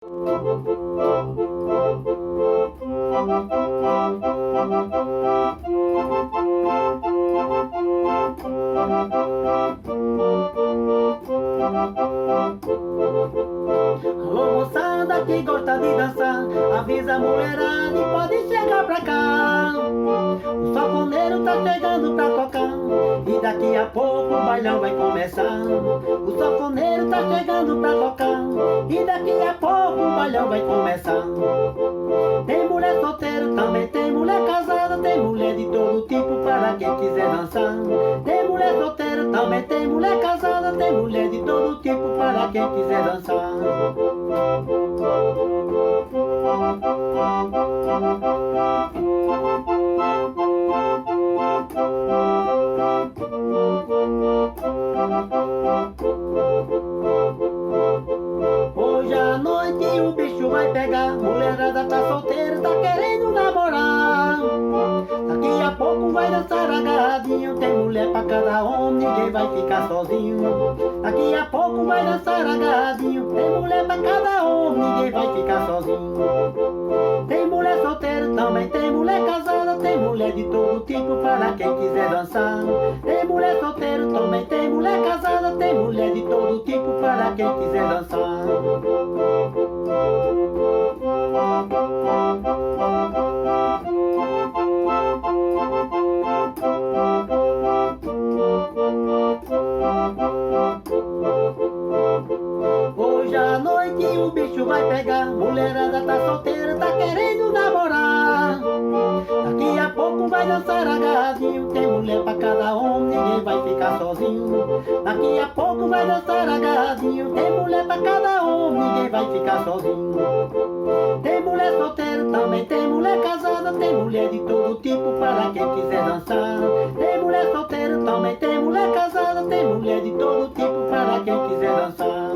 Alô moçada que gosta de dançar, avisa a mulherada e pode chegar pra cá. O sanfoneiro tá chegando pra tocar e daqui a pouco o bailão vai começar. O sanfoneiro tá chegando pra tocar e daqui a pouco o bailão vai começar. Tem mulher solteira, também tem mulher casada, tem mulher de todo tipo para quem quiser dançar. Tem mulher solteira, também tem mulher casada, tem mulher de todo tipo para quem quiser dançar. Hoje à noite o bicho vai pegar, mulherada tá solteira, tá querendo namorar. Daqui a pouco vai dançar agarradinho, tem mulher pra cada homem, ninguém vai ficar sozinho. Daqui a pouco vai dançar agarradinho, tem mulher pra cada homem, ninguém vai ficar sozinho. Tem mulher solteira, também tem mulher casada, tem mulher de todo tipo para quem quiser dançar. Tem mulher solteira, também tem mulher casada, tem mulher de todo tipo para quem quiser dançar. Hoje à noite o bicho vai pegar, mulherada tá solteira, tá querendo namorar. Daqui a pouco vai dançar agarradinho, tem mulher pra cada homem, ninguém vai ficar sozinho. Daqui a pouco vai dançar agarradinho, tem mulher pra cada homem, ninguém vai ficar sozinho. Tem mulher solteira, também tem mulher casada, tem mulher de todo tipo para quem quiser dançar. Tem mulher solteira, também tem mulher casada, tem mulher de todo tipo para quem quiser dançar.